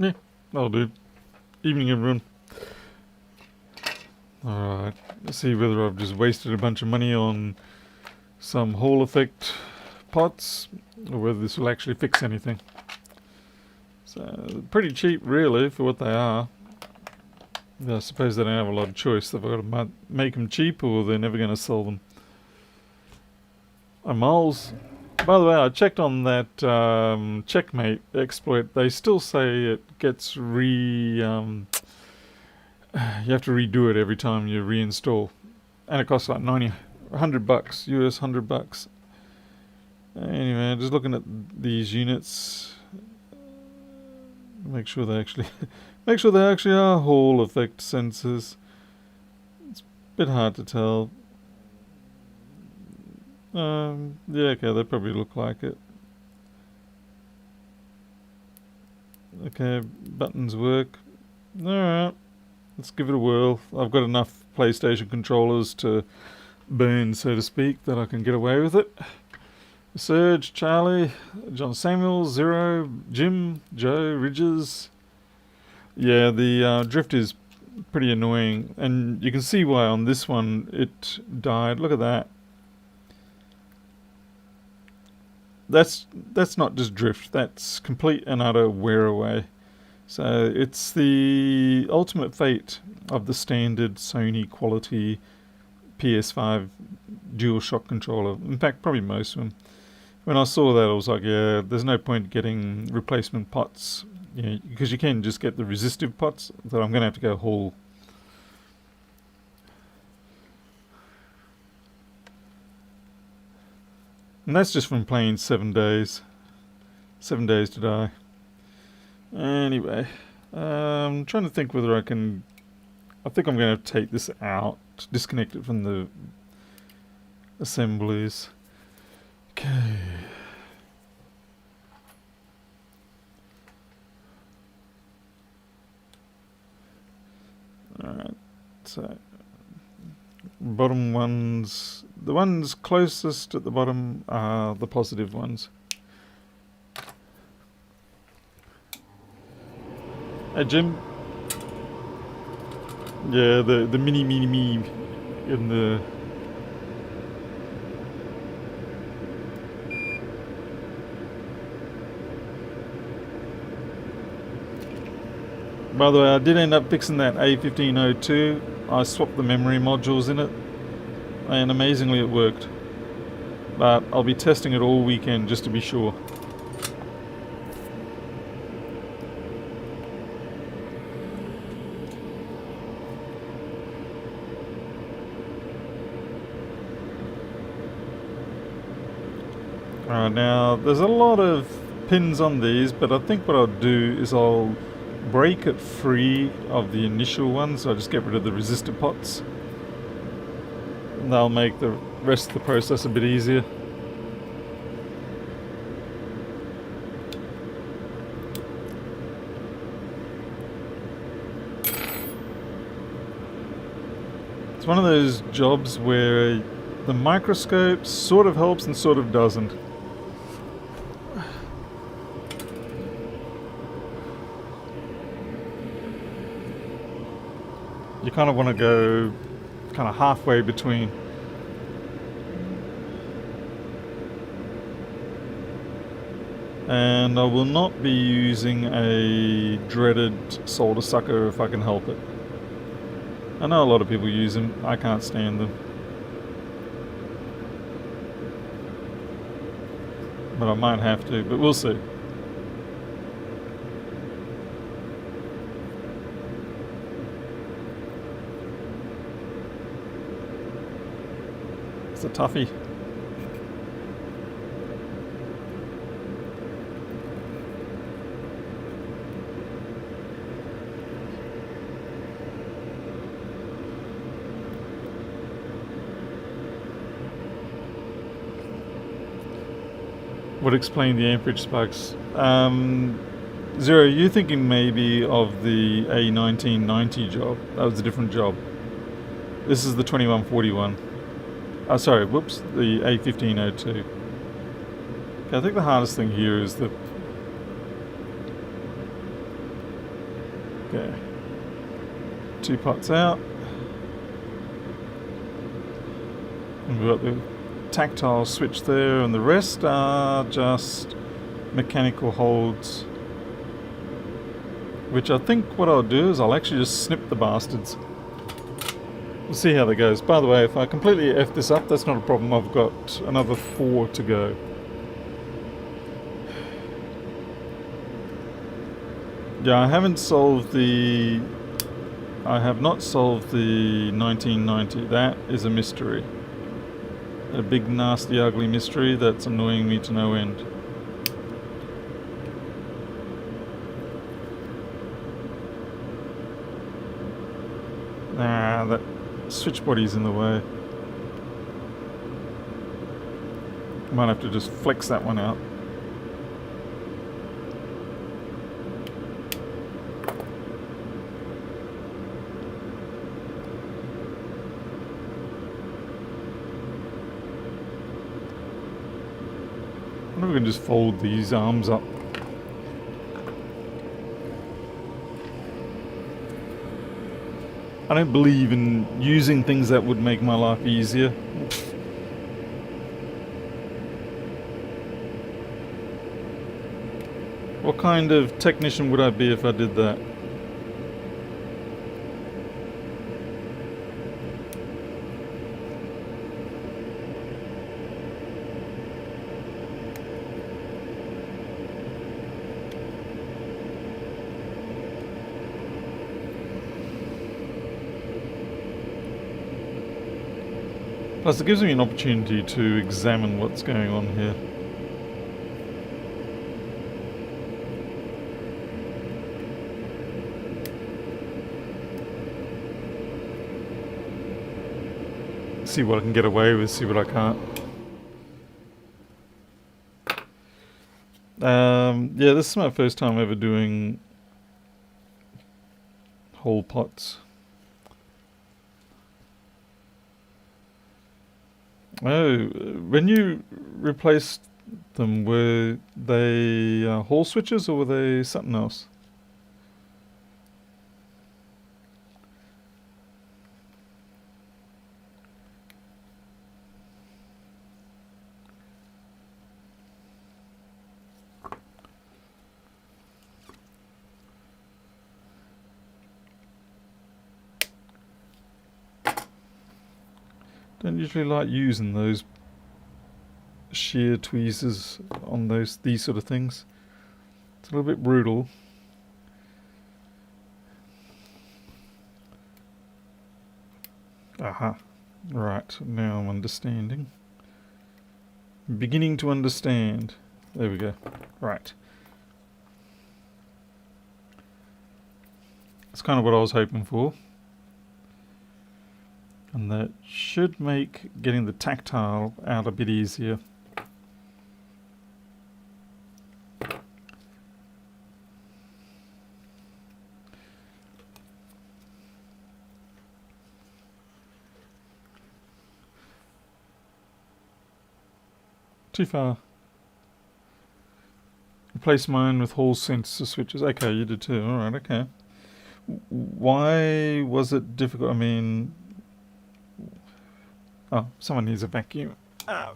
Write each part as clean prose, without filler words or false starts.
Yeah, that'll do. Evening, everyone. Alright, let's see whether I've just wasted a bunch of money on some Hall effect pots, or whether this will actually fix anything. So, pretty cheap really for what they are. I suppose they don't have a lot of choice. They've got to make them cheap or they're never going to sell them. Moles. By the way, I checked on that checkmate exploit. They still say it gets you have to redo it every time you reinstall. And it costs like $100 US $100. Anyway, just looking at these units. Make sure they actually are Hall effect sensors. It's a bit hard to tell. Yeah, okay, they probably look like it. Okay, buttons work. Alright, let's give it a whirl. I've got enough PlayStation controllers to burn, so to speak, that I can get away with it. Serge, Charlie, John Samuel, Zero, Jim, Joe, Ridges. Yeah, the drift is pretty annoying, and you can see why on this one it died. Look at that. That's not just drift, that's complete and utter wear away. So it's the ultimate fate of the standard Sony quality PS5 Dual Shock controller. In fact, probably most of them. When I saw that, I was like, yeah, there's no point getting replacement pots, because you can just get the resistive pots, that I'm going to have to go haul. And that's just from playing 7 days. 7 days to die. Anyway, I'm trying to think whether I can... I think I'm going to take this out, disconnect it from the assemblies. Okay. Alright, so... bottom ones... the ones closest at the bottom are the positive ones. Hey Jim. Yeah, the mini me in the... By the way, I did end up fixing that A1502. I swapped the memory modules in it, and amazingly it worked. But I'll be testing it all weekend just to be sure. Alright, now there's a lot of pins on these, but I think what I'll do is I'll break it free of the initial ones, so I just get rid of the resistor pots. And that'll make the rest of the process a bit easier. It's one of those jobs where the microscope sort of helps and sort of doesn't. You kind of want to go kind of halfway between. And I will not be using a dreaded solder sucker if I can help it. I know a lot of people use them, I can't stand them. But I might have to, but we'll see. It's a toughie. Would explain the amperage spikes. Zero, you're thinking maybe of the A1990 job. That was a different job. This is the 2141. Sorry, whoops, the A1502. Okay, I think the hardest thing here is that Okay. 2 pots out. And we've got the tactile switch there, and the rest are just mechanical holds. Which I think what I'll do is I'll actually just snip the bastards. We'll see how that goes. By the way, if I completely F this up, that's not a problem. I've got another 4 to go. Yeah, I have not solved the 1990. That is a mystery. A big, nasty, ugly mystery that's annoying me to no end. Nah, that switch body's in the way. Might have to just flex that one out. I wonder if we can just fold these arms up. I don't believe in using things that would make my life easier. What kind of technician would I be if I did that? Plus, it gives me an opportunity to examine what's going on here. See what I can get away with, see what I can't. Yeah, this is my first time ever doing whole pots. Oh, when you replaced them, were they hall switches or were they something else? Don't usually like using those shear tweezers on these sort of things. It's a little bit brutal. Aha. Right, now I'm understanding. Beginning to understand. There we go. Right. That's kind of what I was hoping for. And that should make getting the tactile out a bit easier. Too far. Replace mine with hall sensor switches. Okay, you did too. Alright, okay. Why was it difficult? I mean... Oh, someone needs a vacuum. Oh.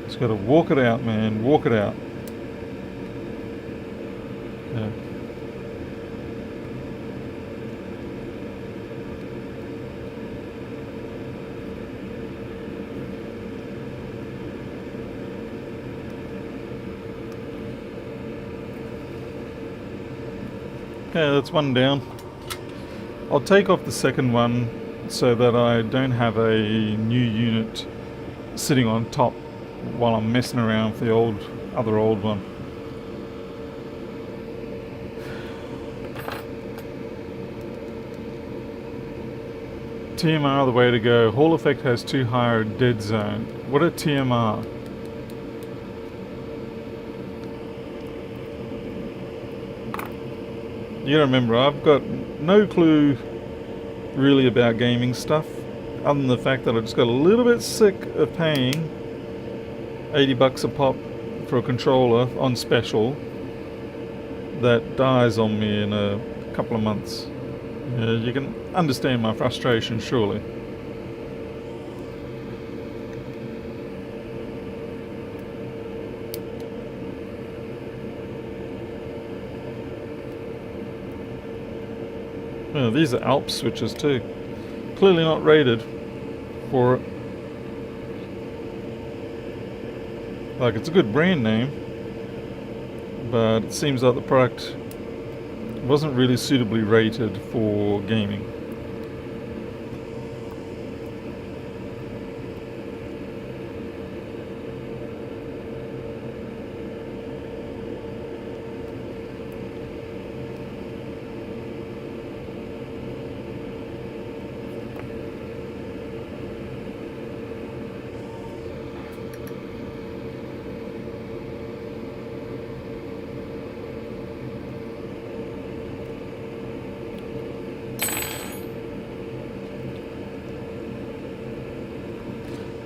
Just gotta walk it out, man. Walk it out. Yeah. Okay, that's one down. I'll take off the second one so that I don't have a new unit sitting on top while I'm messing around with the other old one. TMR the way to go. Hall effect has too high a dead zone. What a TMR? You gotta remember, I've got no clue really about gaming stuff, other than the fact that I just got a little bit sick of paying $80 a pop for a controller on special that dies on me in a couple of months. You can understand my frustration, surely. Yeah, these are Alp switches too. Clearly not rated for it. Like, it's a good brand name, but it seems like the product wasn't really suitably rated for gaming.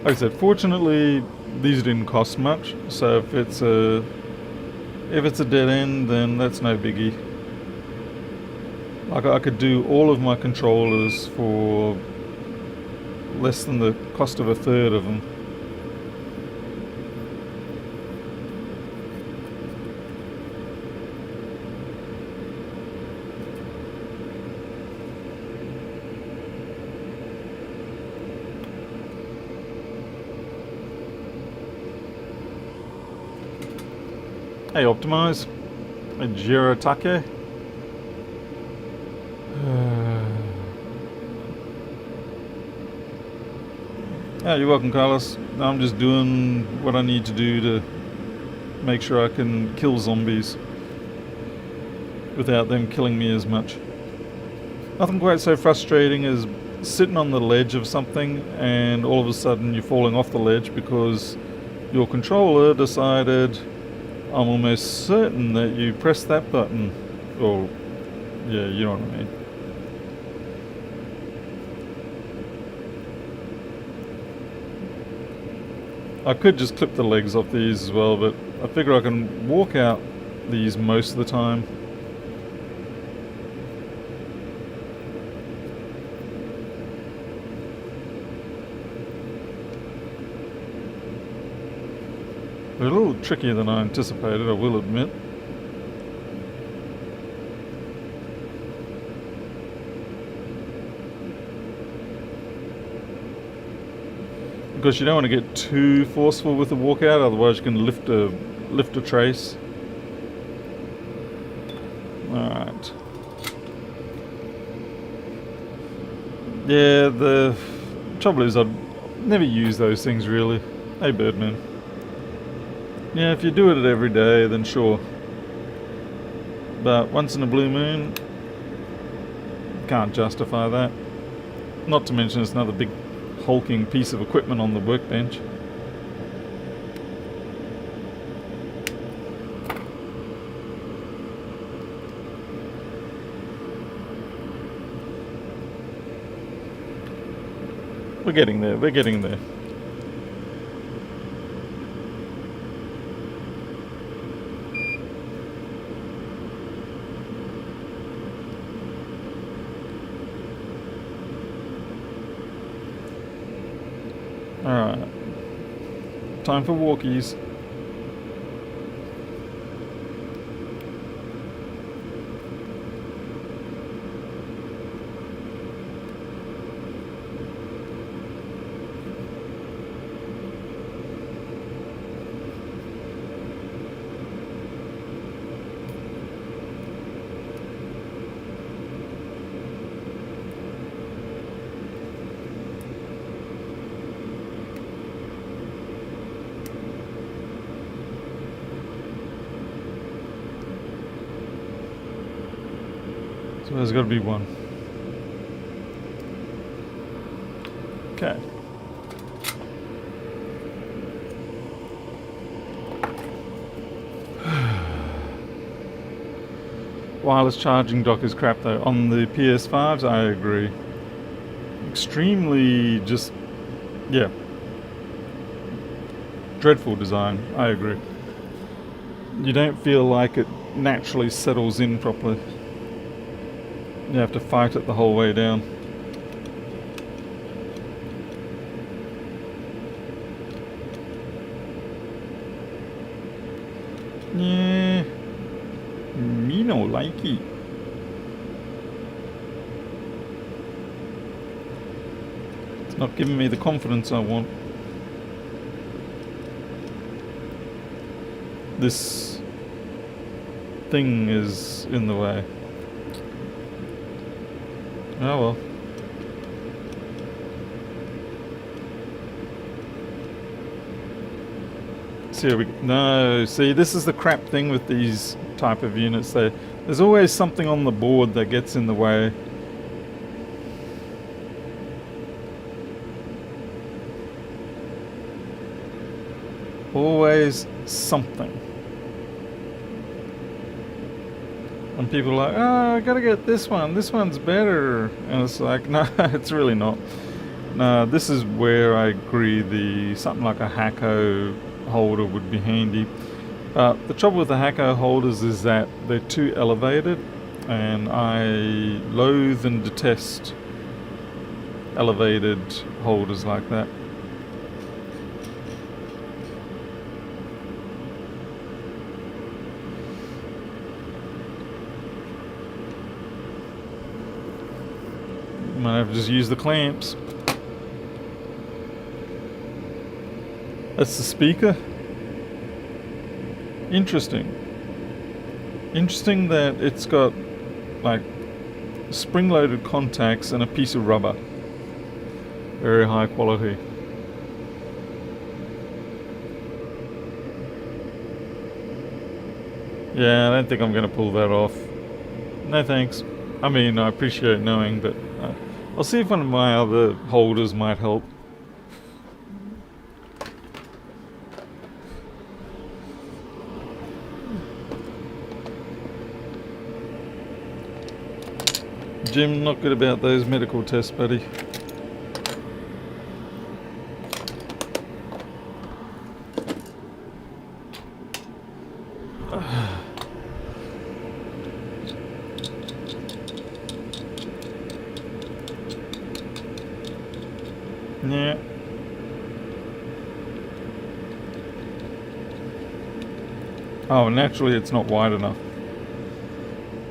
Like I said, fortunately these didn't cost much, so if it's a dead end, then that's no biggie. Like, I could do all of my controllers for less than the cost of a third of them. Hey, Optimize. Hey, Jiratake. Yeah, you're welcome, Carlos. I'm just doing what I need to do to make sure I can kill zombies without them killing me as much. Nothing quite so frustrating as sitting on the ledge of something and all of a sudden you're falling off the ledge because your controller decided, I'm almost certain that you pressed that button. Or, yeah, you know what I mean. I could just clip the legs off these as well, but I figure I can walk out these most of the time. They're a little trickier than I anticipated, I will admit. Because you don't want to get too forceful with the walkout, otherwise you can lift a trace. Alright. Yeah, the trouble is I'd never use those things really. Hey, Birdman. Yeah, if you do it every day, then sure. But once in a blue moon, can't justify that. Not to mention it's another big hulking piece of equipment on the workbench. We're getting there, we're getting there. Alright. Time for walkies. So there's got to be one. Okay. Wireless charging dock is crap though. On the PS5s, I agree. Extremely just, yeah. Dreadful design, I agree. You don't feel like it naturally settles in properly. You have to fight it the whole way down. Yeah. Me no like it. It's not giving me the confidence I want. This thing is in the way. Oh well. No, see, this is the crap thing with these type of units. There's always something on the board that gets in the way. Always something. And people are like, oh, I gotta get this one. This one's better. And it's like, no, it's really not. No, this is where I agree. Something like a Hacko holder would be handy. The trouble with the Hacko holders is that they're too elevated, and I loathe and detest elevated holders like that. Might have to just use the clamps. That's the speaker. Interesting. Interesting that it's got like spring-loaded contacts and a piece of rubber. Very high quality. Yeah, I don't think I'm going to pull that off. No thanks. I mean, I appreciate knowing, but I'll see if one of my other holders might help. Jim, not good about those medical tests, buddy. Yeah. Oh, naturally it's not wide enough.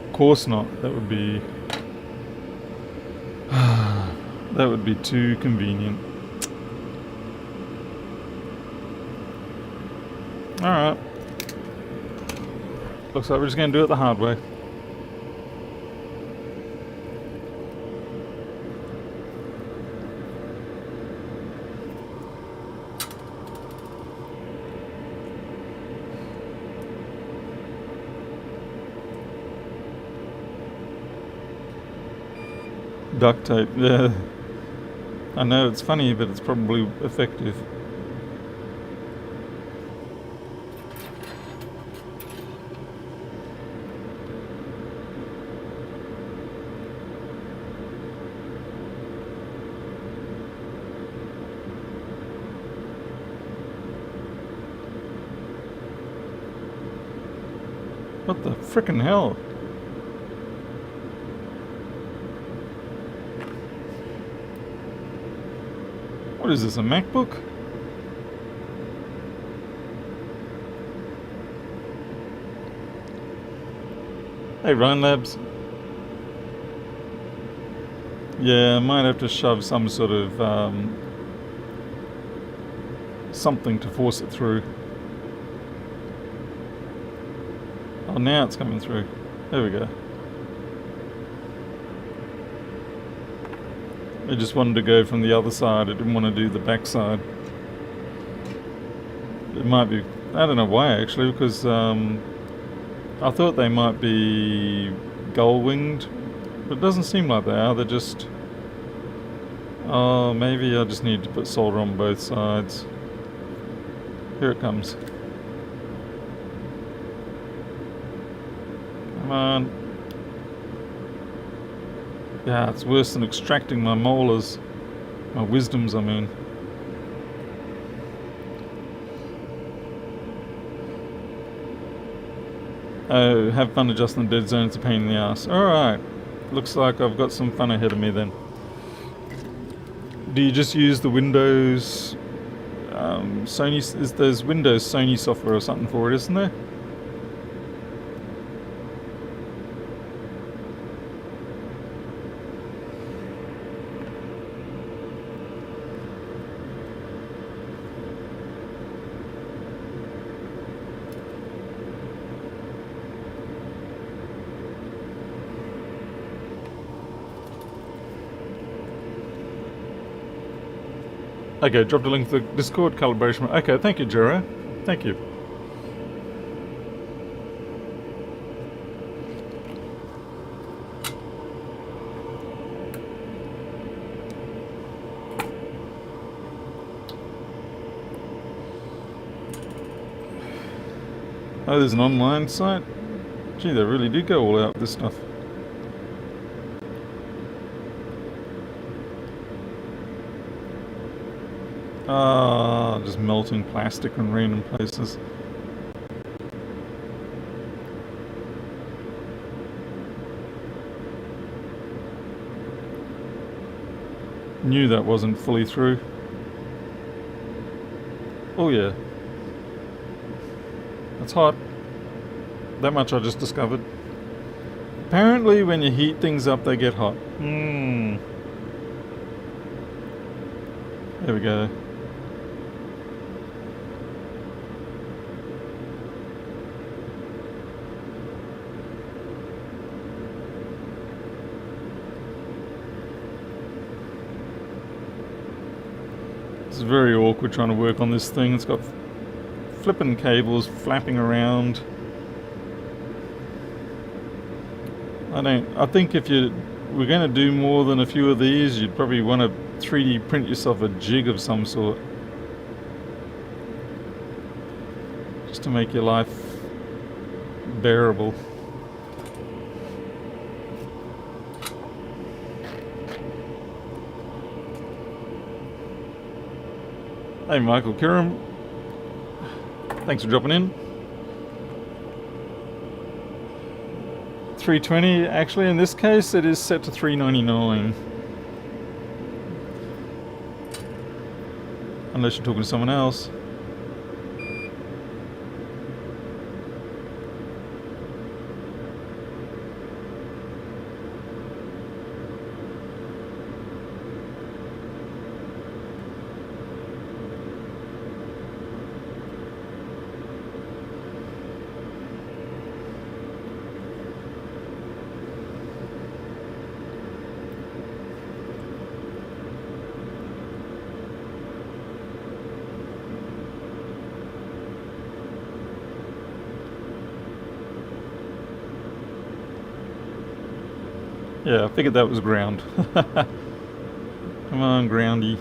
Of course not. That would be... that would be too convenient. Alright. Looks like we're just going to do it the hard way. Duct tape, yeah. I know it's funny, but it's probably effective. What the frickin' hell? What is this, a MacBook? Hey, Ryan Labs. Yeah, I might have to shove some sort of something to force it through. Oh, now it's coming through. There we go. I just wanted to go from the other side. I didn't want to do the back side. It might be... I don't know why, actually, because I thought they might be gull-winged, but it doesn't seem like they are. They're just Oh, maybe I just need to put solder on both sides. Here it comes. Come on. Yeah, it's worse than extracting my molars. My wisdoms, I mean. Oh, have fun adjusting the dead zone, it's a pain in the ass. Alright. Looks like I've got some fun ahead of me then. Do you just use the Windows... there's Windows Sony software or something for it, isn't there? Okay, dropped a link to the Discord calibration. Okay, thank you, Jero. Thank you. Oh, there's an online site? Gee, they really do go all out with this stuff. Ah, just melting plastic in random places. Knew that wasn't fully through. Oh yeah. It's hot. That much I just discovered. Apparently when you heat things up they get hot. There we go. It's very awkward trying to work on this thing. It's got flippin' cables flapping around. I think if you were going to do more than a few of these, you'd probably want to 3D print yourself a jig of some sort. Just to make your life bearable. Hey Michael Kiram, thanks for dropping in. 320, actually in this case it is set to 399. Unless you're talking to someone else. Yeah, I figured that was ground. Come on, groundy.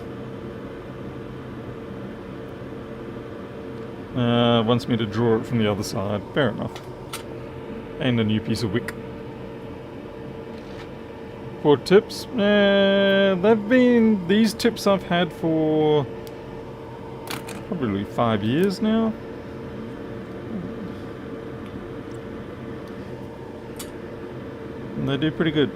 Wants me to draw it from the other side. Fair enough. And a new piece of wick. 4 tips? These tips I've had for probably 5 years now. And they do pretty good.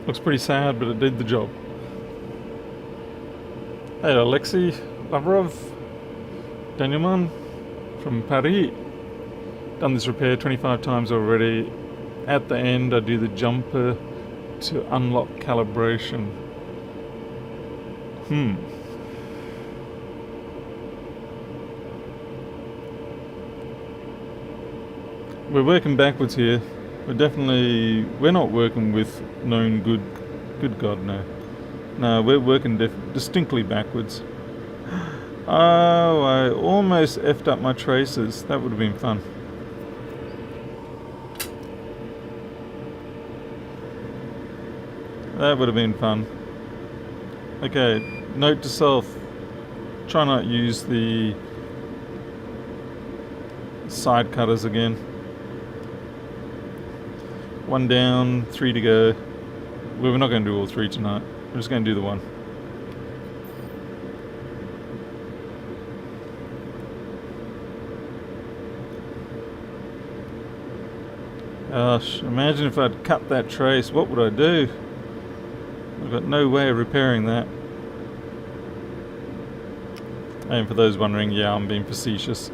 Looks pretty sad, but it did the job. Hey, Alexei Lavrov, Danielman from Paris. Done this repair 25 times already. at the end I do the jumper to unlock calibration. We're working backwards here. We're not working with known good God, no. No, we're working distinctly backwards. Oh, I almost effed up my traces. That would have been fun. That would have been fun. Okay, note to self. Try not use the side cutters again. 1 down, 3 to go. Well, we're not going to do all 3 tonight. We're just going to do the 1. Gosh, imagine if I'd cut that trace. What would I do? I've got no way of repairing that. And for those wondering, yeah, I'm being facetious.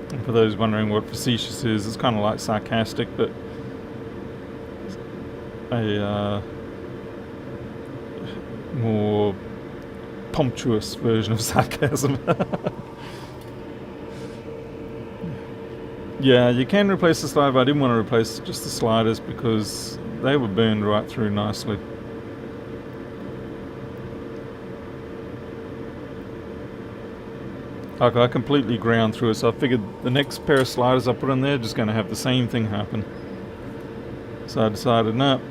And for those wondering what facetious is, it's kind of like sarcastic, but a more pompous version of sarcasm. Yeah, you can replace the slider, but I didn't want to replace just the sliders because they were burned right through nicely. Okay, I completely ground through it, so I figured the next pair of sliders I put in there are just going to have the same thing happen. So I decided, no.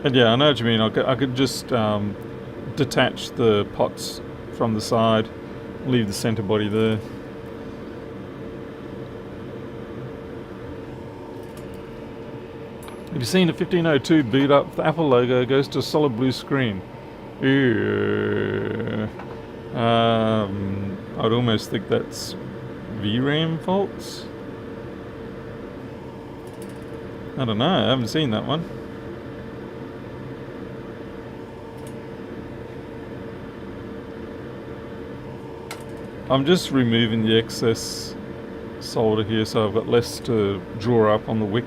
And yeah, I know what you mean. I could just detach the pots from the side, leave the center body there. Have you seen a 1502 boot up? The Apple logo goes to a solid blue screen. Yeah. I'd almost think that's VRAM faults. I don't know. I haven't seen that one. I'm just removing the excess solder here so I've got less to draw up on the wick.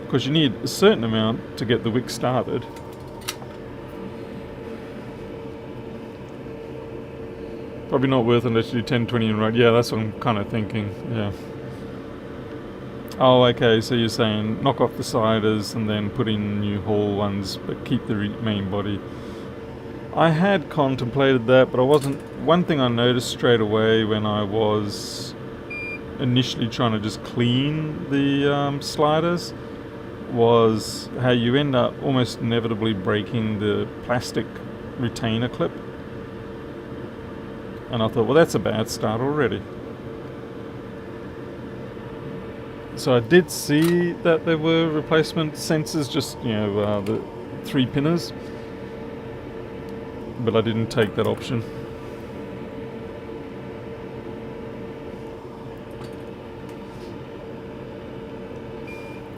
Because you need a certain amount to get the wick started. Probably not worth it unless you do 10, 20 and right. Yeah, that's what I'm kind of thinking, yeah. Oh, okay, so you're saying knock off the siders and then put in new Hall ones, but keep the main body. I had contemplated that, but I wasn't... One thing I noticed straight away when I was initially trying to just clean the sliders was how you end up almost inevitably breaking the plastic retainer clip. And I thought, well, that's a bad start already. So I did see that there were replacement sensors, just, you know, the 3 pinners. But I didn't take that option.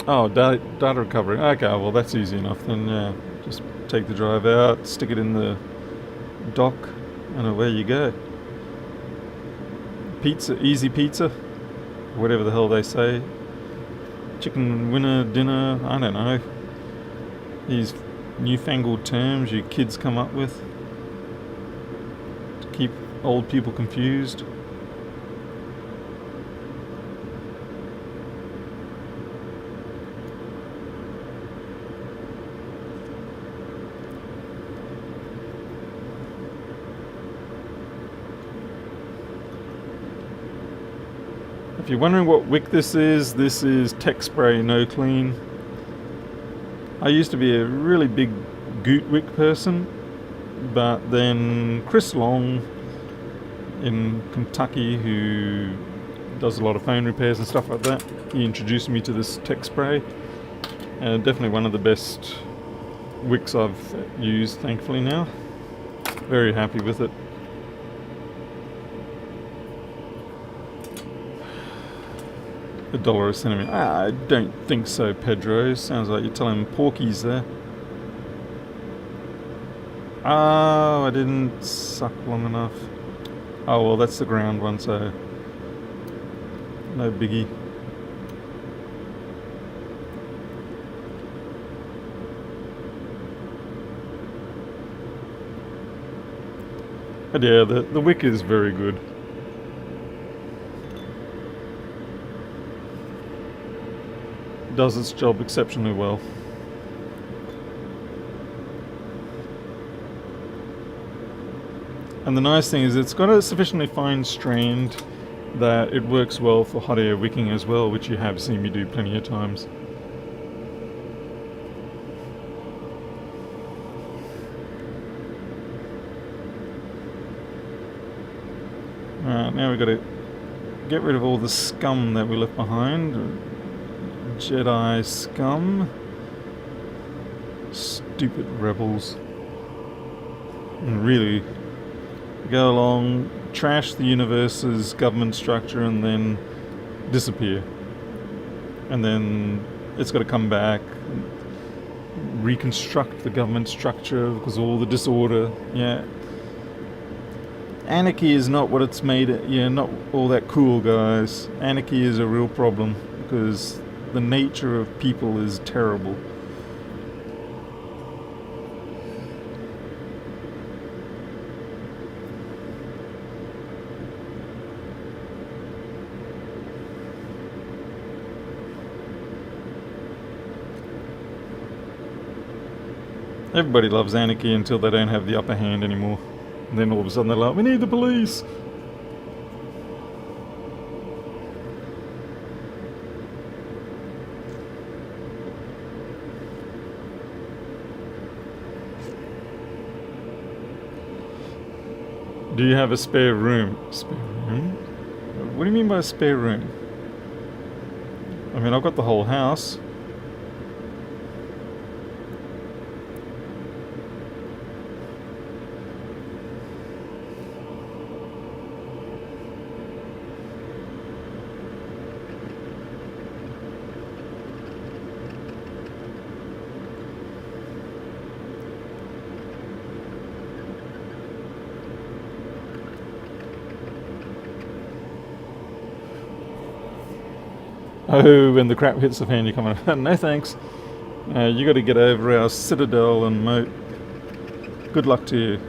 Oh, data recovery. Okay, well that's easy enough then, yeah. Just take the drive out, stick it in the dock, and away you go. Pizza, easy pizza, whatever the hell they say. Chicken winner, dinner, I don't know. These newfangled terms you kids come up with. Keep old people confused. If you're wondering what wick this is Tech Spray No Clean. I used to be a really big Goot wick person, but then Chris Long in Kentucky who does a lot of phone repairs and stuff like that. He introduced me to this tech spray. Definitely one of the best wicks I've used, thankfully now. Very happy with it. $1 a centimetre. I don't think so, Pedro. Sounds like you're telling porkies there. Oh, I didn't suck long enough. Oh, well, that's the ground one, so no biggie. But yeah, the wick is very good. Does its job exceptionally well. And the nice thing is it's got a sufficiently fine strained that it works well for hot air wicking as well, which you have seen me do plenty of times. Alright, now we've got to get rid of all the scum that we left behind. Jedi scum. Stupid rebels. And really go along, trash the universe's government structure and then disappear. And then it's got to come back, reconstruct the government structure because of all the disorder. Yeah. Anarchy is not what it's made it. Yeah, not all that cool, guys. Anarchy is a real problem because the nature of people is terrible. Everybody loves anarchy until they don't have the upper hand anymore. And then all of a sudden they're like, we need the police! Do you have a spare room? Spare room? What do you mean by a spare room? I mean, I've got the whole house. Oh, when the crap hits the fan, you're coming. No thanks. You got to get over our citadel and moat. Good luck to you.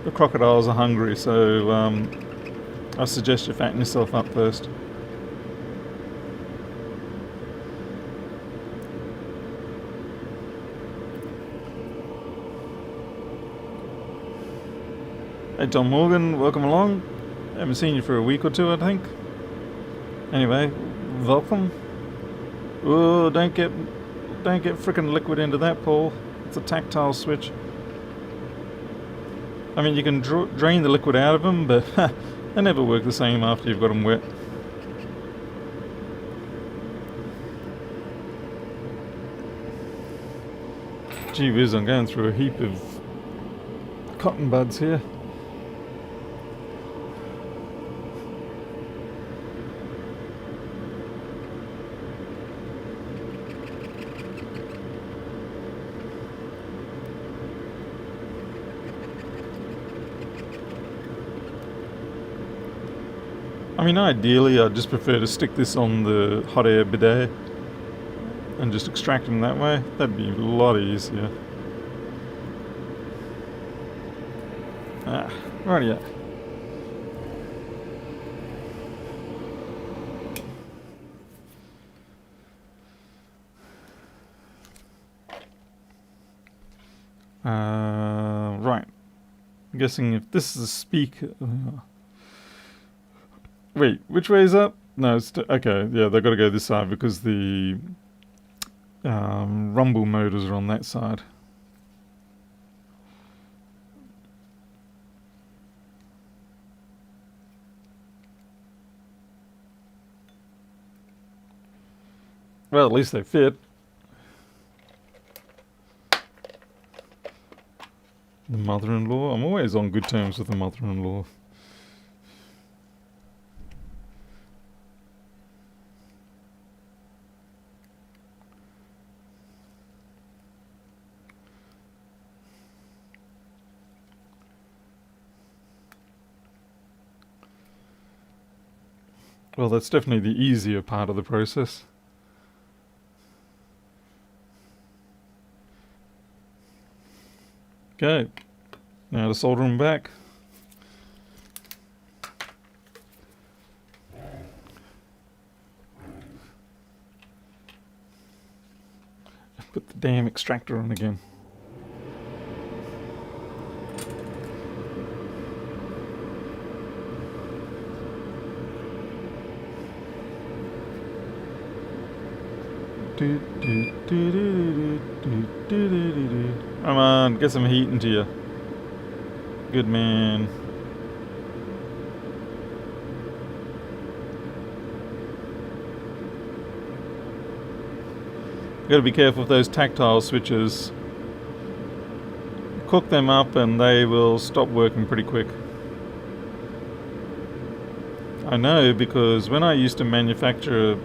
The crocodiles are hungry, so I suggest you fatten yourself up first. Hey, Tom Morgan, welcome along. Haven't seen you for a week or two, I think. Anyway, welcome. Oh, don't get frickin' liquid into that, Paul. It's a tactile switch. I mean, you can drain the liquid out of them, but they never work the same after you've got them wet. Gee whiz, I'm going through a heap of cotton buds here. I mean, ideally, I'd just prefer to stick this on the hot air bidet and just extract them that way. That'd be a lot easier. Rightio. Right. I'm guessing if this is a speaker... Wait, which way is up? No, it's... okay, yeah, they've got to go this side because the rumble motors are on that side. Well, at least they fit. The mother-in-law. I'm always on good terms with the mother-in-law. Well, that's definitely the easier part of the process. Okay, now to solder them back. Put the damn extractor on again. Come on, get some heat into you. Good man. Got to be careful with those tactile switches. Cook them up and they will stop working pretty quick. I know, because when I used to manufacture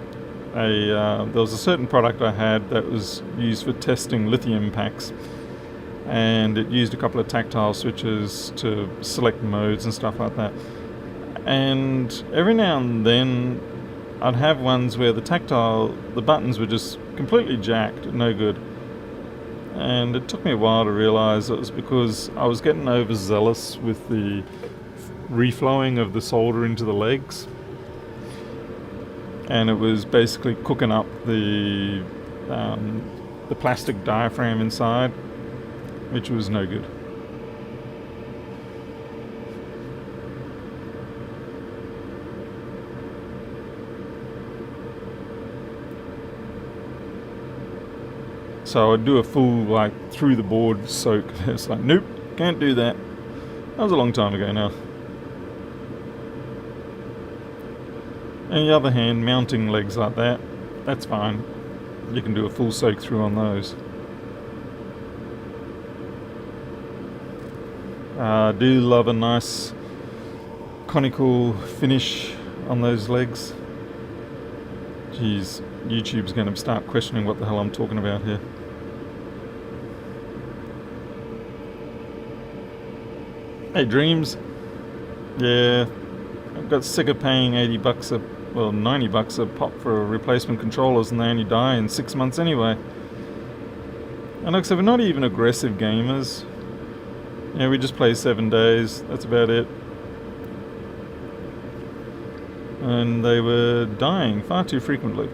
there was a certain product I had that was used for testing lithium packs, and it used a couple of tactile switches to select modes and stuff like that. And every now and then I'd have ones where the buttons were just completely jacked, no good. And it took me a while to realise it was because I was getting overzealous with the reflowing of the solder into the legs. And it was basically cooking up the plastic diaphragm inside, which was no good. So I'd do a full through the board soak. It's like, nope, can't do that. That was a long time ago now. On the other hand, mounting legs like that, that's fine. You can do a full soak through on those. I do love a nice conical finish on those legs. Geez, YouTube's going to start questioning what the hell I'm talking about here. Hey Dreams, yeah, I've got sick of paying $90 a pop for replacement controllers, and they only die in 6 months anyway. And like I said, we're not even aggressive gamers. Yeah, we just play 7 days, that's about it. And they were dying far too frequently.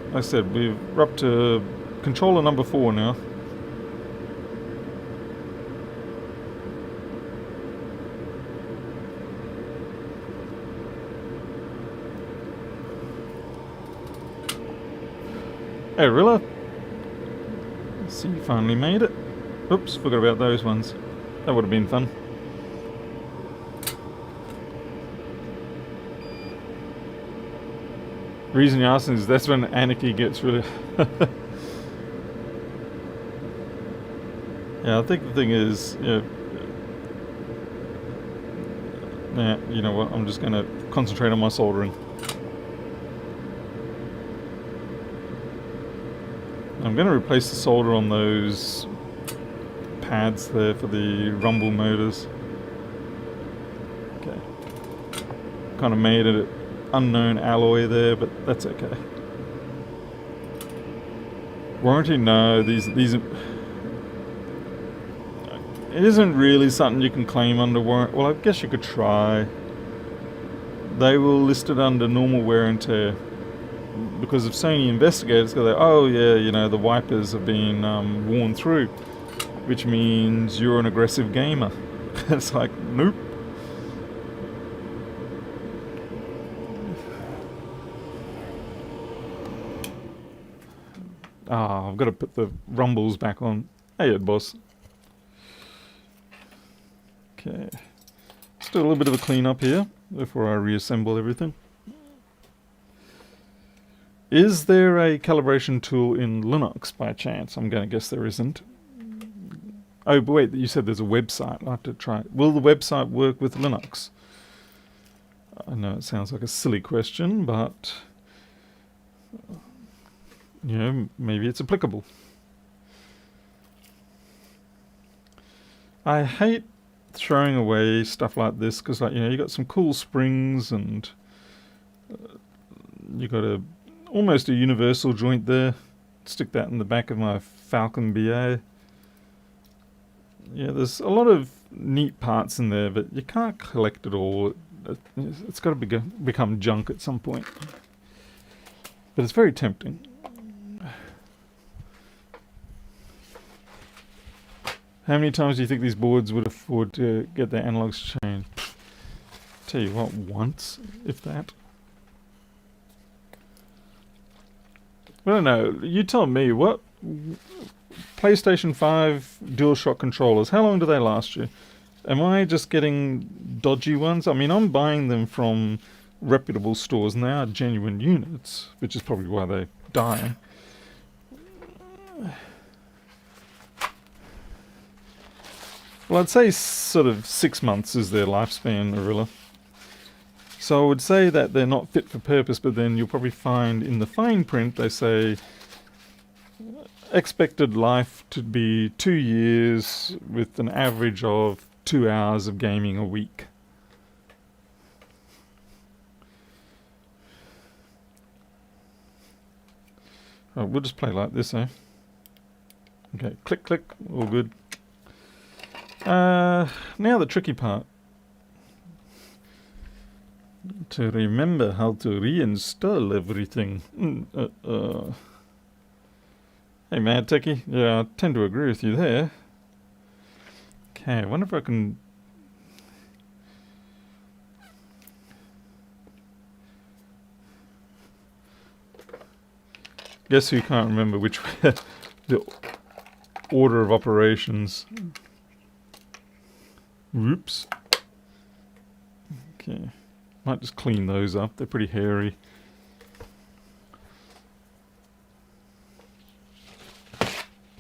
Like I said, we're up to controller number 4 now. Hey Rilla, see, you finally made it. Oops, forgot about those ones. That would have been fun. The reason you're asking is that's when anarchy gets really... Yeah, I think the thing is, you know what, I'm just going to concentrate on my soldering. I'm going to replace the solder on those pads there for the rumble motors. Okay. Kind of made it unknown alloy there, but that's okay. Warranty? No, these are... It isn't really something you can claim under warranty. Well, I guess you could try. They will list it under normal wear and tear. Because if Sony investigators go there, oh yeah, you know, the wipers have been worn through, which means you're an aggressive gamer. It's like, nope. Ah, I've got to put the rumbles back on. Hey, Ed Boss. Okay. Let's do a little bit of a clean up here before I reassemble everything. Is there a calibration tool in Linux by chance? I'm going to guess there isn't. Oh, but wait, you said there's a website. I'll have to try it. Will the website work with Linux? I know it sounds like a silly question, but you know, maybe it's applicable. I hate throwing away stuff like this because, like, you know, you got some cool springs and you got almost a universal joint there. Stick that in the back of my Falcon BA. Yeah, there's a lot of neat parts in there, but you can't collect it all. It's got to become junk at some point. But it's very tempting. How many times do you think these boards would afford to get their analogs changed? Tell you what, once, if that. I don't know. You tell me, what PlayStation 5 DualShock controllers, how long do they last you? Am I just getting dodgy ones? I mean, I'm buying them from reputable stores and they are genuine units, which is probably why they're dying. Well, I'd say sort of 6 months is their lifespan, Arilla. So I would say that they're not fit for purpose, but then you'll probably find in the fine print they say expected life to be 2 years with an average of 2 hours of gaming a week. Oh, we'll just play like this, eh? Okay, click, click, all good. Now the tricky part. To remember how to reinstall everything. Hey, Mad Techie. Yeah, I tend to agree with you there. Okay, I wonder if I can... Guess who can't remember which way the order of operations. Whoops. Okay. Might just clean those up. They're pretty hairy.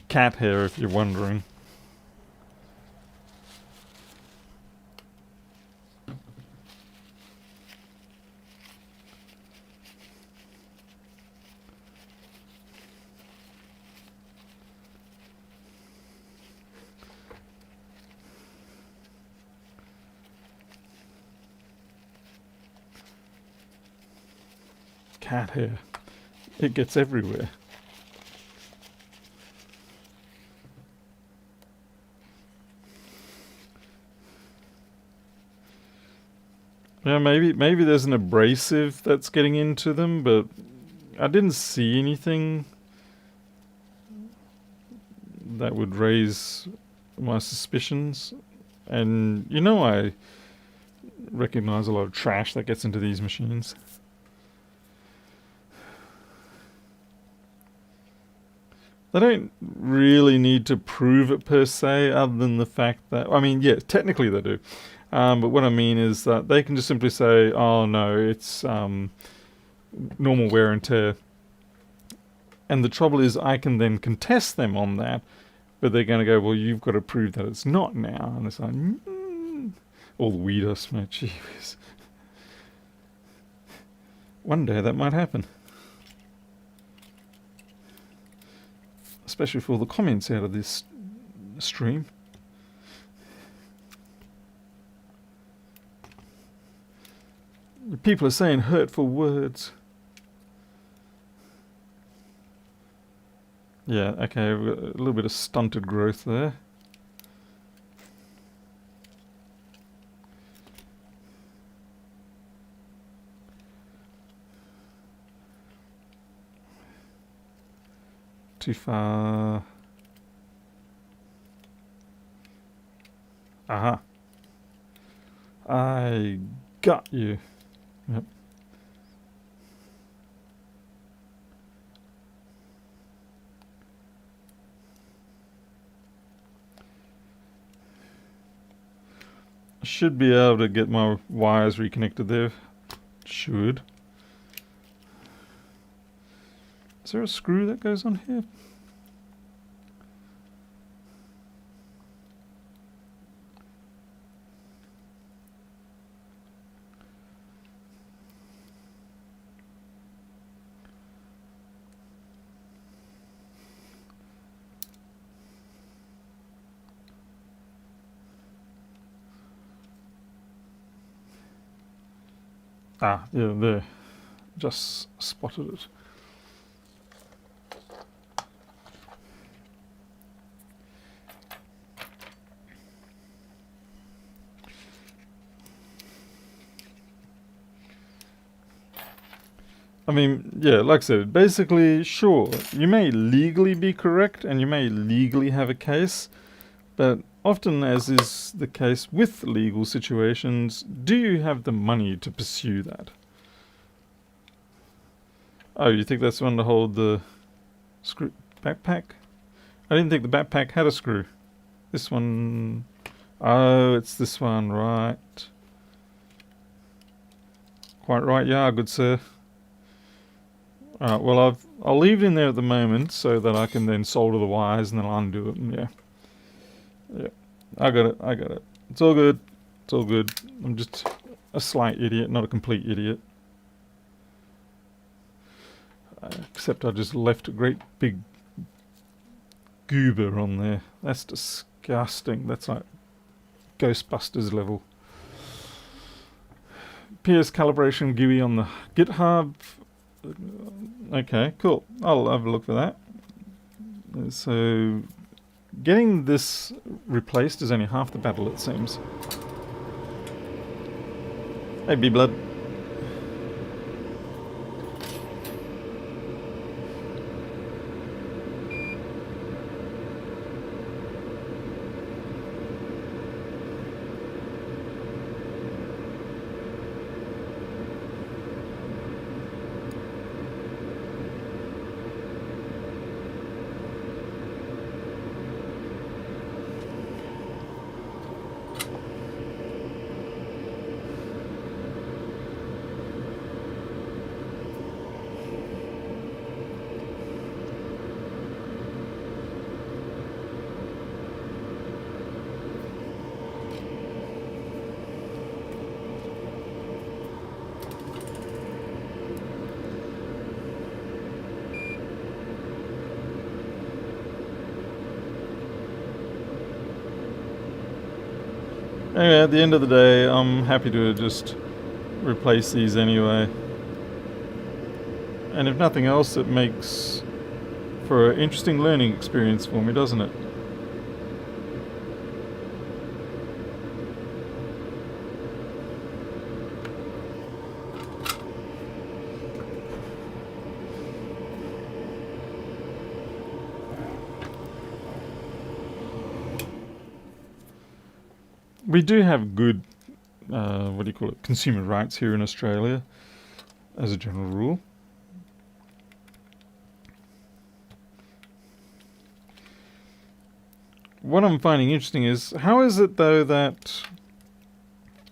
Cat hair, if you're wondering. Cat hair. It gets everywhere. Yeah, maybe there's an abrasive that's getting into them, but I didn't see anything that would raise my suspicions. And you know, I recognize a lot of trash that gets into these machines. They don't really need to prove it per se, other than the fact that, I mean, yeah, technically they do. But what I mean is that they can just simply say, oh no, it's normal wear and tear. And the trouble is I can then contest them on that, but they're going to go, well, you've got to prove that it's not now. And it's like, all the weed dust, mate, gee whiz. One day that might happen. Especially for all the comments out of this stream. People are saying hurtful words. Yeah, okay, we've got a little bit of stunted growth there. Too far. Aha. I got you. Yep. Should be able to get my wires reconnected there. Should. Is there a screw that goes on here? Ah, yeah, there. Just spotted it. I mean, yeah, like I said, basically, sure, you may legally be correct and you may legally have a case, but often, as is the case with legal situations, do you have the money to pursue that? Oh, you think that's the one to hold the screw backpack? I didn't think the backpack had a screw. This one... Oh, it's this one, right. Quite right, yeah, good sir. Alright, well I'll leave it in there at the moment so that I can then solder the wires and then I'll undo it and yeah. Yeah. I got it. It's all good. It's all good. I'm just a slight idiot, not a complete idiot. Except I just left a great big goober on there. That's disgusting. That's like Ghostbusters level. PS calibration GUI on the GitHub. Okay, cool. I'll have a look for that. So, getting this replaced is only half the battle, it seems. Hey, B-Blood. Anyway, at the end of the day, I'm happy to just replace these anyway. And if nothing else, it makes for an interesting learning experience for me, doesn't it? We do have good, what do you call it, consumer rights here in Australia, as a general rule. What I'm finding interesting is, how is it though that,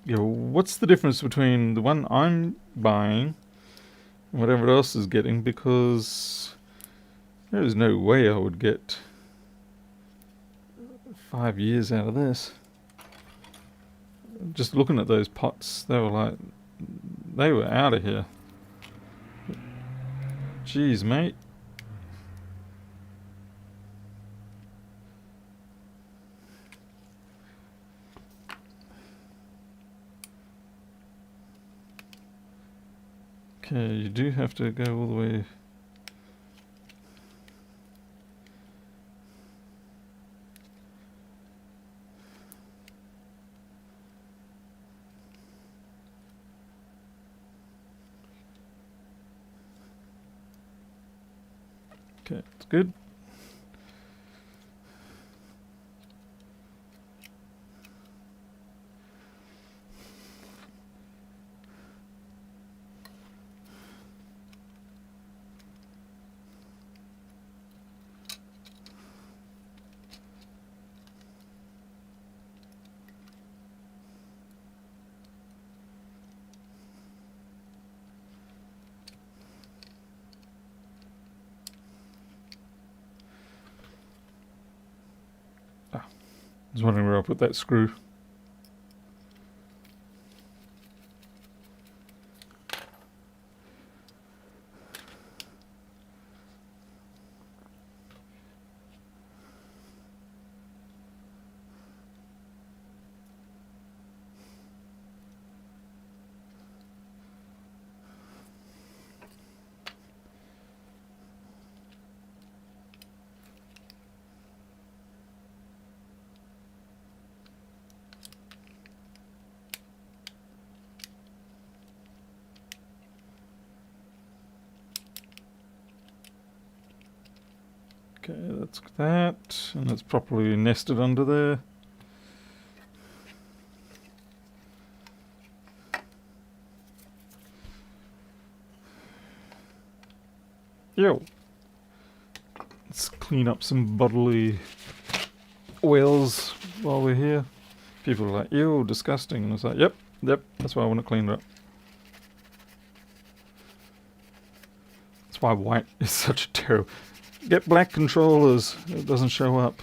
what's the difference between the one I'm buying and what everyone else is getting? Because there is no way I would get 5 years out of this. Just looking at those pots, they were out of here. Jeez, mate. Okay, you do have to go all the way. Okay, it's good. was wondering where I put that screw. Okay, that's that, and it's properly nested under there. Yo, let's clean up some bodily oils while we're here. People are like, ew, disgusting. And I was like, yep, that's why I want to clean it up. That's why white is such a terrible... Get black controllers. It doesn't show up.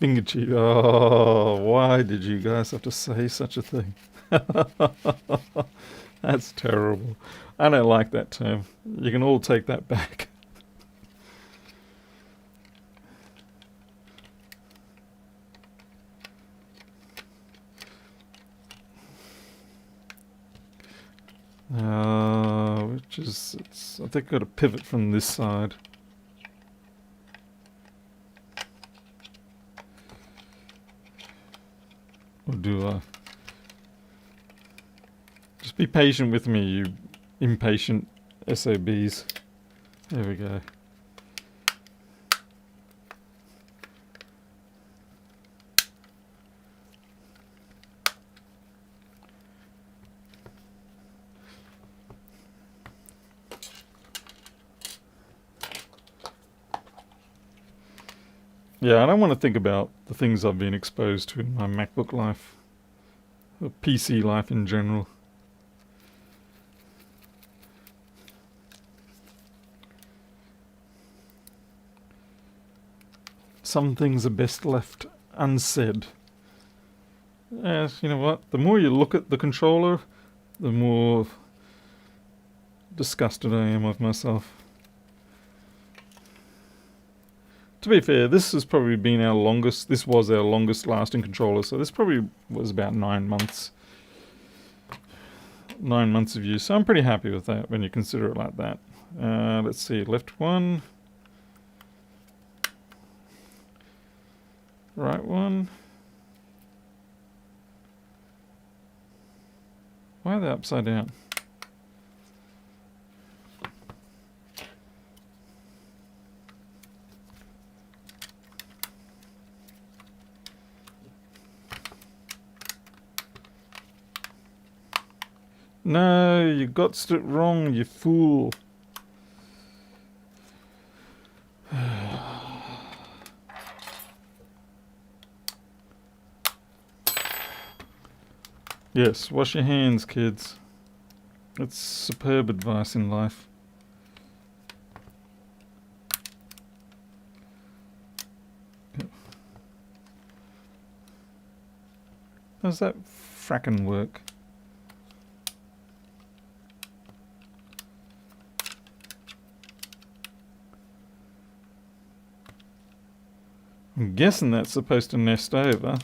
Finger cheat. Oh, why did you guys have to say such a thing? That's terrible. I don't like that term. You can all take that back. Which is, I think I've got to pivot from this side. Or do I? Just be patient with me, you impatient SOBs. There we go. Yeah, I don't want to think about the things I've been exposed to in my MacBook life. Or PC life in general. Some things are best left unsaid. Yes, you know what? The more you look at the controller, the more disgusted I am with myself. To be fair, this has probably been our longest, this was our longest lasting controller, so this probably was about 9 months. 9 months of use, so I'm pretty happy with that when you consider it like that. Let's see, left one. Right one. Why are they upside down? No, you got it wrong, you fool. Yes, wash your hands, kids. That's superb advice in life. How's that frackin' work? I'm guessing that's supposed to nest over.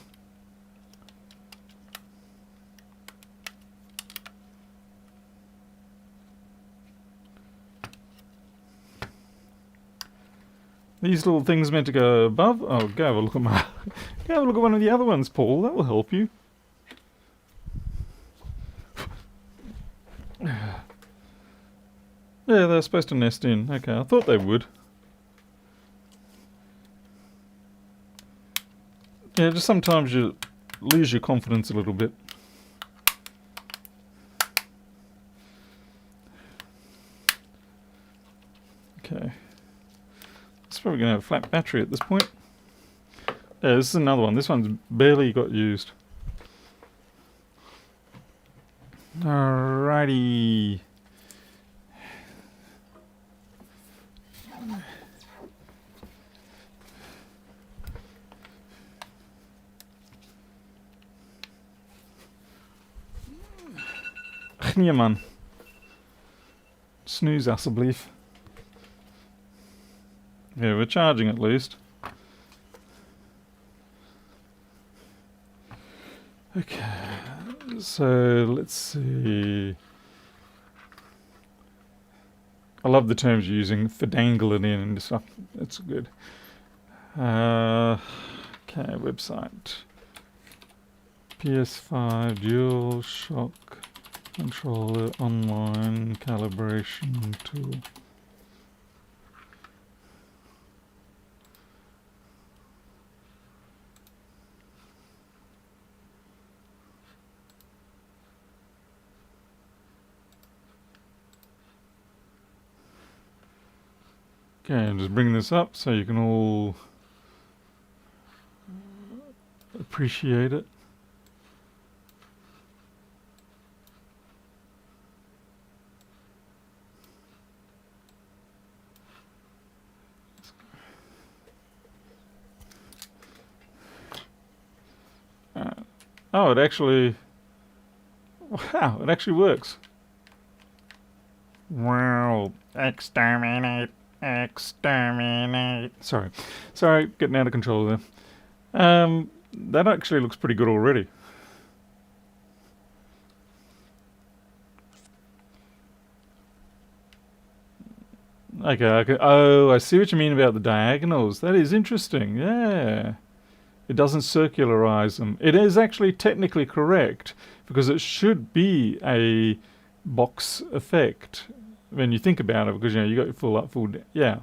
These little things meant to go above. Oh, go have a look at my. Go have a look at one of the other ones, Paul. That will help you. Yeah, they're supposed to nest in. Okay, I thought they would. Yeah, just sometimes you lose your confidence a little bit. going to have a flat battery at this point. Yeah, this is another one. This one's barely got used. Alrighty. Ja, man. Snooze, alsjeblieft. Yeah, we're charging at least. Okay, so let's see. I love the terms you're using for dangle it in and stuff. That's good. Okay, website. PS5 Dual Shock Controller Online Calibration Tool. Okay, I'm just bringing this up so you can all appreciate it. Oh, it actually... Wow, it actually works. Wow, exterminate. Exterminate. Sorry, getting out of control there. That actually looks pretty good already. Okay. Oh, I see what you mean about the diagonals. That is interesting. Yeah. It doesn't circularize them. It is actually technically correct because it should be a box effect when you think about it, because you got your full up, full down. Yeah.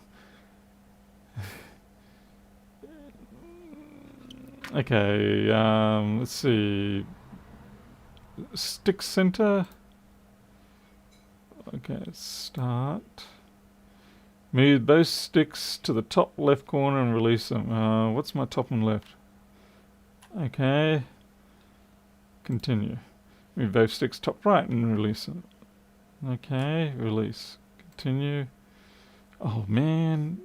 Okay, let's see. Stick center. Okay, start. Move both sticks to the top left corner and release them. What's my top and left? Okay. Continue. Move both sticks top right and release them. Okay, release. Continue. Oh man.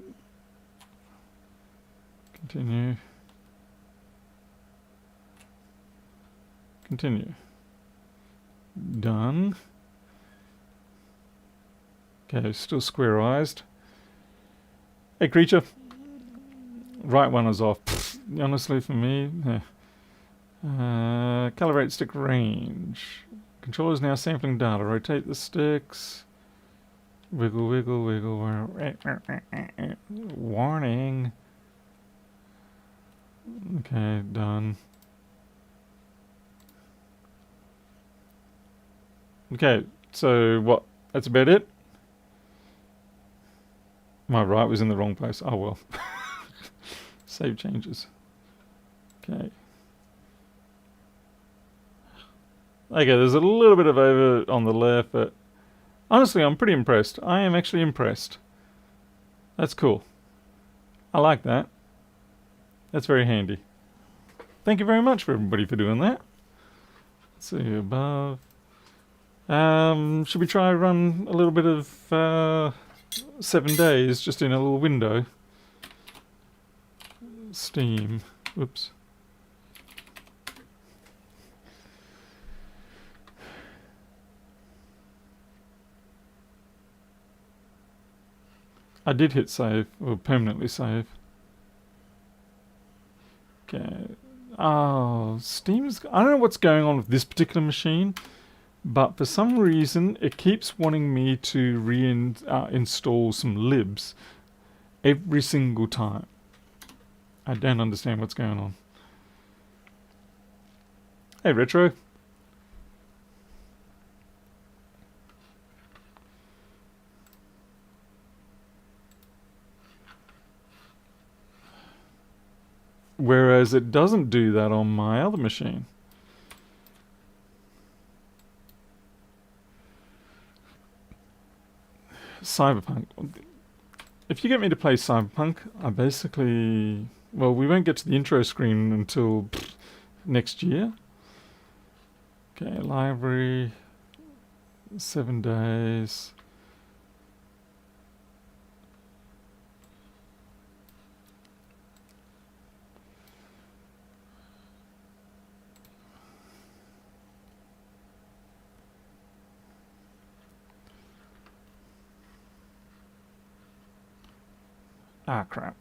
Continue. Continue. Done. Okay, still square-eyed. Hey creature. Right one is off. Pfft, honestly for me. Yeah. Calibrate stick range. Controller is now sampling data. Rotate the sticks. Wiggle, wiggle, wiggle. Warning. Okay, done. Okay, so what? That's about it? My right was in the wrong place. Oh well. Save changes. Okay. Okay, there's a little bit of over on the left, but honestly, I'm pretty impressed. I am actually impressed. That's cool. I like that. That's very handy. Thank you very much for everybody for doing that. Let's see, above. Should we try run a little bit of 7 days just in a little window? Steam. Whoops. I did hit save, or permanently save. Okay. Oh, Steam's... I don't know what's going on with this particular machine, but for some reason it keeps wanting me to reinstall some libs every single time. I don't understand what's going on. Hey, Retro. Whereas it doesn't do that on my other machine. Cyberpunk. if you get me to play Cyberpunk, I basically... Well, we won't get to the intro screen until next year. Okay, library, 7 days. Ah, crap.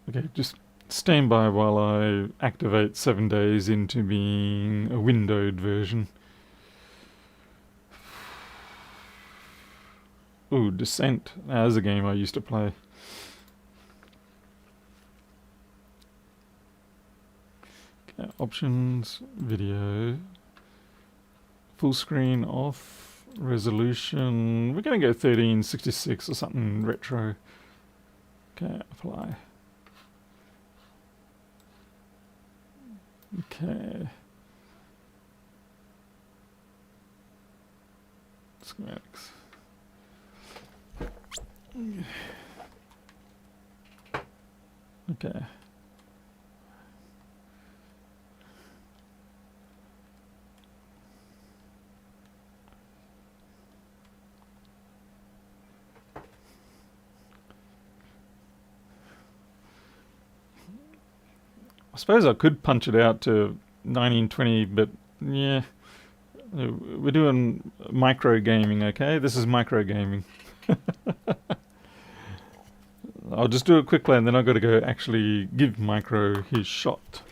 Okay, just stand by while I activate 7 days into being a windowed version. Ooh, Descent. As a game I used to play. Okay, options, video, full screen off, resolution. We're going to go 1366 or something retro. Okay, apply. Okay. Schematics. Okay. I suppose I could punch it out to 1920, but yeah, we're doing micro gaming, okay? This is micro gaming. I'll just do a quick play and then I've got to go actually give Micro his shot.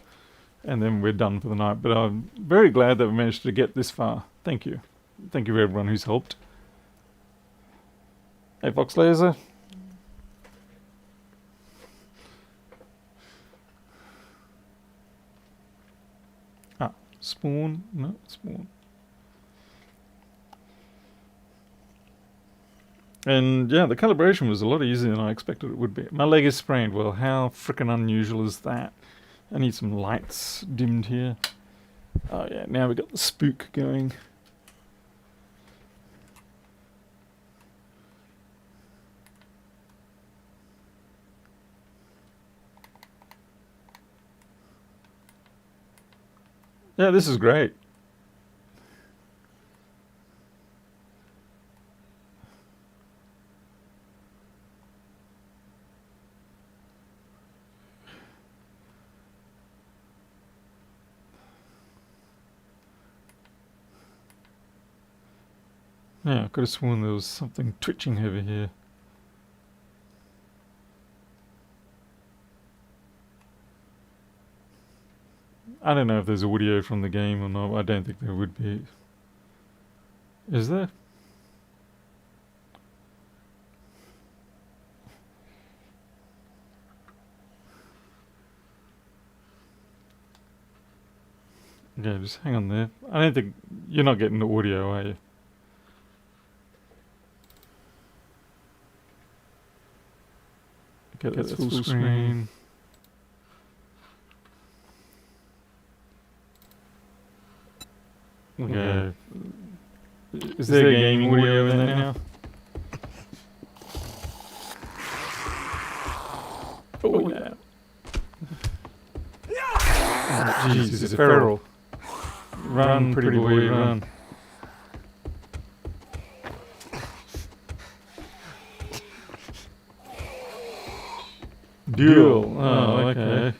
And then we're done for the night. But I'm very glad that we managed to get this far. Thank you. Thank you for everyone who's helped. Hey, Fox Laser. Ah, spawn. No, spawn. And yeah, the calibration was a lot easier than I expected it would be. My leg is sprained. Well, how frickin' unusual is that? I need some lights dimmed here. Oh yeah, now we've got the spook going. Yeah, this is great. Yeah, I could have sworn there was something twitching over here. I don't know if there's audio from the game or not. I don't think there would be. Is there? Yeah, just hang on there. I don't think... You're not getting the audio, are you? Okay, that's full screen. Okay. Is there gaming audio in there now? Oh, yeah. Oh, jeez, it's a feral. Run, pretty boy, run. Dual. Oh, okay.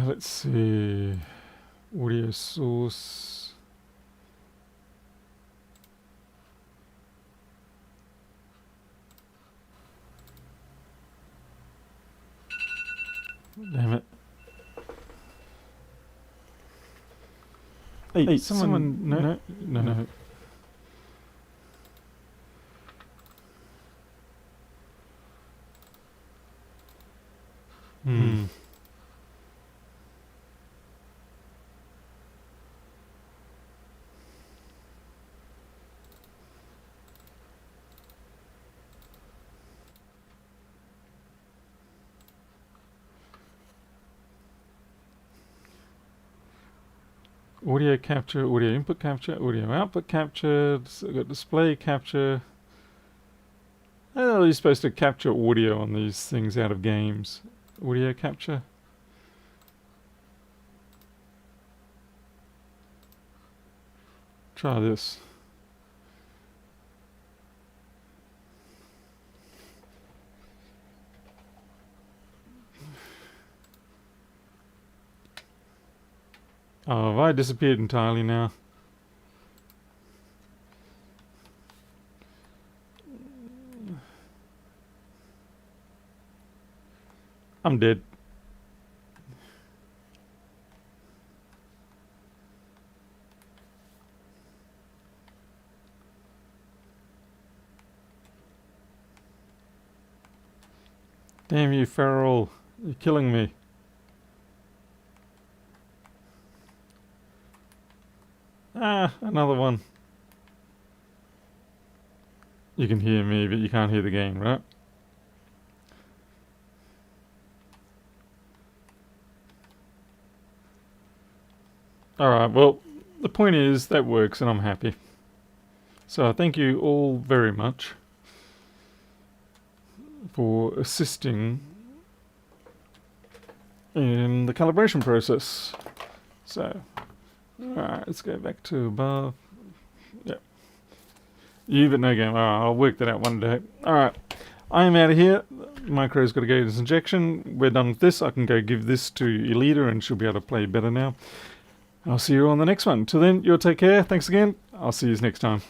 Let's see. Audio source. Damn it. Hey, someone... No. Audio capture, audio input capture, audio output capture. So I've got display capture. Oh, you're supposed to capture audio on these things out of games. Audio capture. Try this. Oh, have I disappeared entirely now? I'm dead. Damn you, Feral. You're killing me. Ah, another one. You can hear me, but you can't hear the game, right? Alright, well, the point is that works and I'm happy. So thank you all very much for assisting in the calibration process. So, alright, let's go back to above. Yep. You but no game. Alright, I'll work that out one day. Alright, I am out of here. Micro's got to go to this injection. We're done with this. I can go give this to Elita and she'll be able to play better now. I'll see you on the next one. Till then, you'll take care. Thanks again. I'll see you next time.